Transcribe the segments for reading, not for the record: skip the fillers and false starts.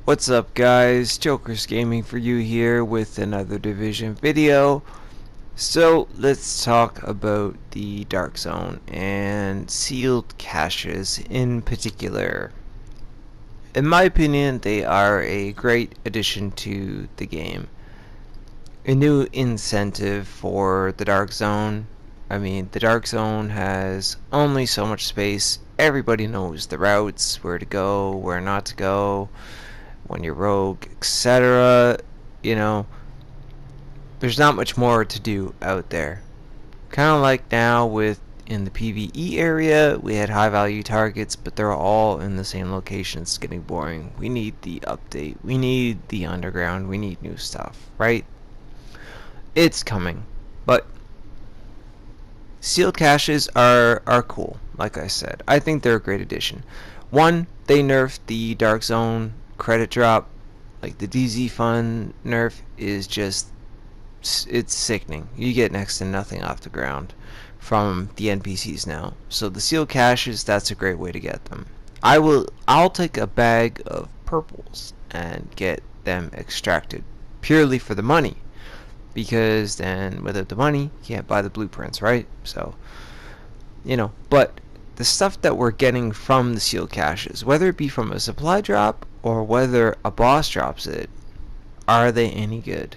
What's up guys, Joker's Gaming for you here with another Division video. So let's talk about the Dark Zone and sealed caches in particular. In my opinion, they are a great addition to the game. A new incentive for the Dark Zone. I mean, the Dark Zone has only so much space. Everybody knows the routes, where to go, where not to go, when you're rogue, etc. You know, there's not much more to do out there. Kind of like now with in the PvE area, we had high value targets, but they're all in the same location. It's getting boring. We need the update. We need the underground. We need new stuff, right? It's coming. But sealed caches are cool, like I said. I think they're a great addition. One, they nerfed the Dark Zone credit drop. Like the DZ fun nerf is just, it's sickening. You get next to nothing off the ground from the NPCs now. So the sealed caches, that's a great way to get them. I'll take a bag of purples and get them extracted purely for the money, because then without the money you can't buy the blueprints, right? So, but the stuff that we're getting from the sealed caches, whether it be from a supply drop or whether a boss drops it, are they any good?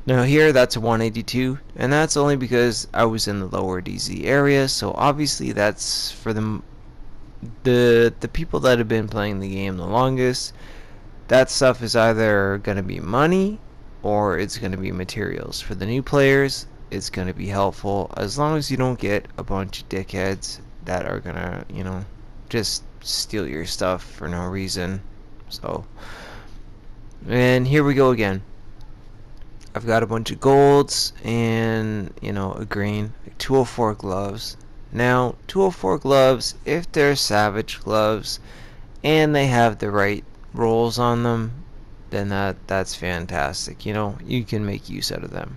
Now here, that's a 182, and that's only because I was in the lower DZ area, so obviously that's for the people that have been playing the game the longest. That stuff is either going to be money or it's going to be materials. For the new players, it's going to be helpful as long as you don't get a bunch of dickheads that are going to, just steal your stuff for no reason. So, and here we go again. I've got a bunch of golds and, a green, like 204 gloves. Now, 204 gloves, if they're savage gloves and they have the right rolls on them, then that's fantastic. You can make use out of them.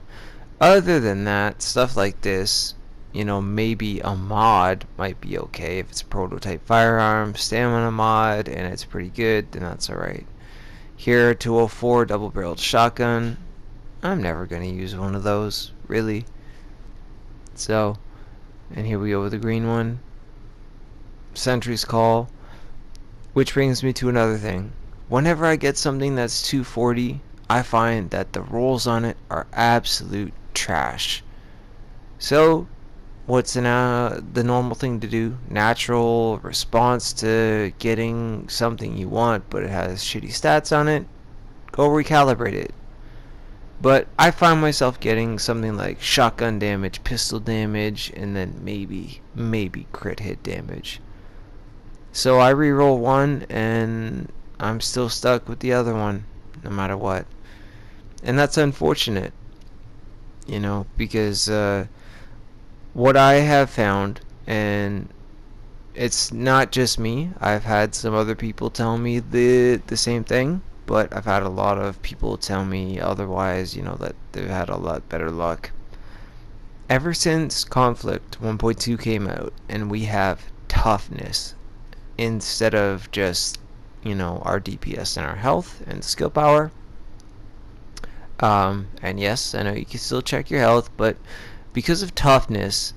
Other than that, stuff like this, maybe a mod might be okay. If it's a prototype firearm, stamina mod, and it's pretty good, then that's alright. Here, 204 double-barreled shotgun. I'm never going to use one of those, really. So, and here we go with the green one. Sentry's Call. Which brings me to another thing. Whenever I get something that's 240, I find that the rolls on it are absolute trash. So, what's the normal thing to do? Natural response to getting something you want, but it has shitty stats on it? Go recalibrate it. But I find myself getting something like shotgun damage, pistol damage, and then maybe crit hit damage. So I reroll one, and I'm still stuck with the other one, no matter what. And that's unfortunate, because what I have found, and it's not just me, I've had some other people tell me the same thing, but I've had a lot of people tell me otherwise, that they've had a lot better luck. Ever since Conflict 1.2 came out, and we have toughness instead of just, our DPS and our health and skill power. And yes, I know you can still check your health, but because of toughness,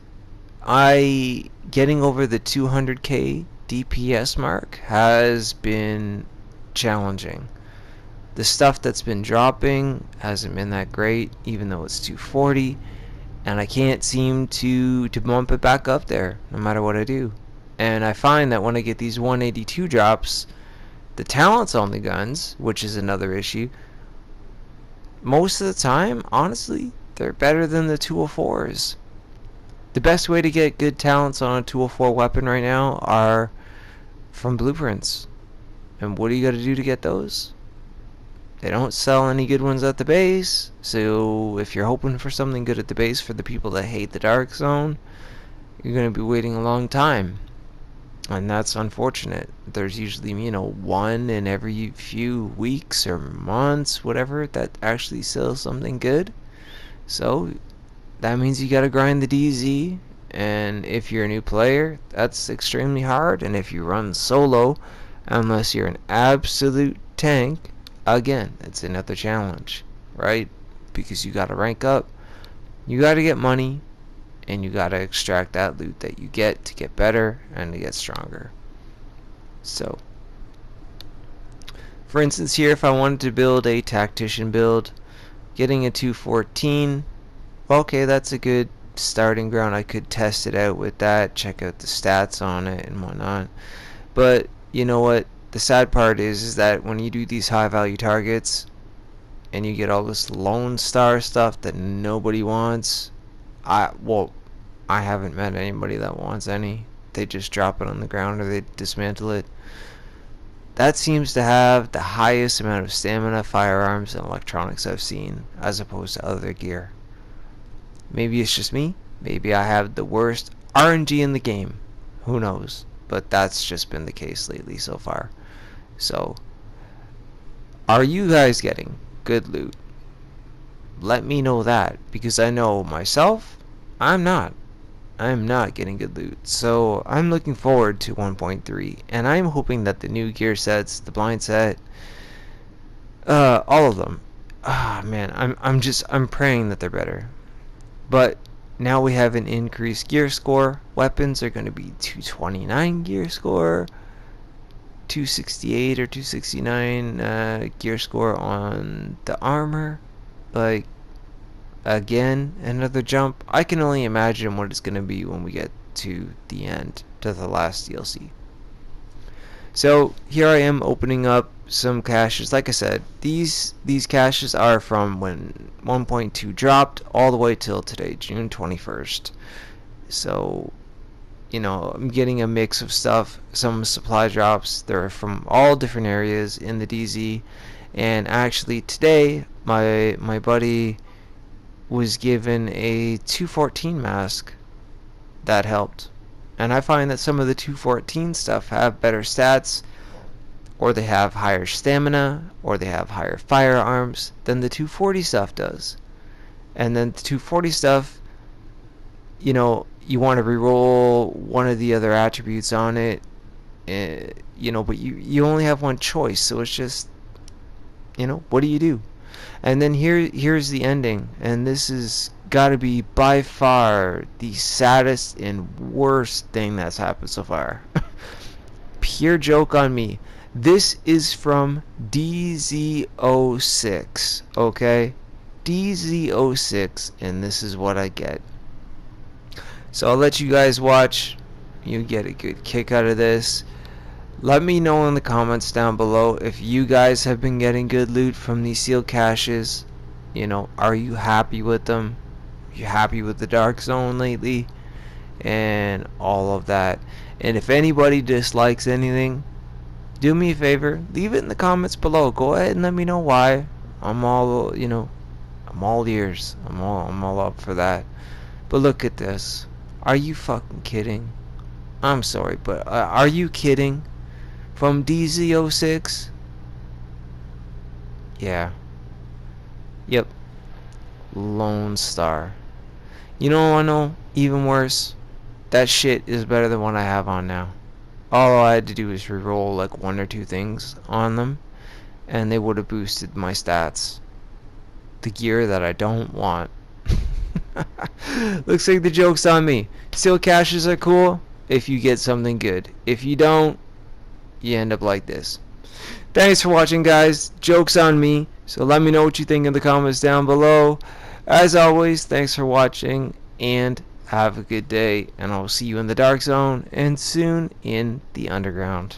getting over the 200k DPS mark has been challenging. The stuff that's been dropping hasn't been that great, even though it's 240, and I can't seem to bump it back up there, no matter what I do. And I find that when I get these 182 drops, the talents on the guns, which is another issue, most of the time, honestly, they're better than the 204s. The best way to get good talents on a 204 weapon right now are from blueprints. And what do you got to do to get those? They don't sell any good ones at the base, so if you're hoping for something good at the base for the people that hate the Dark Zone, you're going to be waiting a long time. And that's unfortunate. There's usually, one in every few weeks or months, whatever, that actually sells something good. So that means you got to grind the DZ, and if you're a new player, that's extremely hard. And if you run solo, unless you're an absolute tank, again, it's another challenge, right? Because you gotta rank up, you gotta get money, and you gotta extract that loot that you get to get better and to get stronger. So, for instance here, if I wanted to build a tactician build, getting a 214, okay, that's a good starting ground. I could test it out with that, check out the stats on it and whatnot. But you know what? The sad part is that when you do these high value targets and you get all this Lone Star stuff that nobody wants, I haven't met anybody that wants any. They just drop it on the ground or they dismantle it. That seems to have the highest amount of stamina, firearms, and electronics I've seen, as opposed to other gear. Maybe it's just me. Maybe I have the worst RNG in the game. Who knows? But that's just been the case lately so far. So, are you guys getting good loot? Let me know that, because I know myself, I'm not getting good loot. So I'm looking forward to 1.3, and I'm hoping that the new gear sets, the blind set, all of them, man, I'm praying that they're better. But now we have an increased gear score. Weapons are going to be 229 gear score, 268 or 269 gear score on the armor. Like, again, another jump. I can only imagine what it's going to be when we get to the end, to the last DLC. So here I am opening up some caches. Like I said, these caches are from when 1.2 dropped all the way till today, June 21st. So, you know, I'm getting a mix of stuff. Some supply drops. They're from all different areas in the DZ. And actually today, my buddy was given a 214 mask that helped. And I find that some of the 214 stuff have better stats, or they have higher stamina, or they have higher firearms than the 240 stuff does. And then the 240 stuff, you know, you want to reroll one of the other attributes on it, you know, but you only have one choice, so it's just, you know, what do you do? And then here's the ending, and this is gotta be by far the saddest and worst thing that's happened so far. Pure joke on me. This is from DZ06, okay? DZ06, and this is what I get. So I'll let you guys watch. You get a good kick out of this. Let me know in the comments down below if you guys have been getting good loot from these sealed caches. You know, are you happy with them? Are you happy with the Dark Zone lately? And all of that. And if anybody dislikes anything, do me a favor, leave it in the comments below. Go ahead and let me know why. I'm all, you know, I'm all ears. I'm all up for that. But look at this. Are you fucking kidding? I'm sorry, but are you kidding? From DZ06? Yeah. Yep. Lone Star. You know what I know? Even worse. That shit is better than what I have on now. All I had to do is reroll like one or two things on them, and they would have boosted my stats. The gear that I don't want. Looks like the joke's on me. Steel caches are cool if you get something good. If you don't, you end up like this. Thanks for watching, guys. Joke's on me. So let me know what you think in the comments down below. As always, thanks for watching, and have a good day. And I'll see you in the Dark Zone, and soon in the Underground.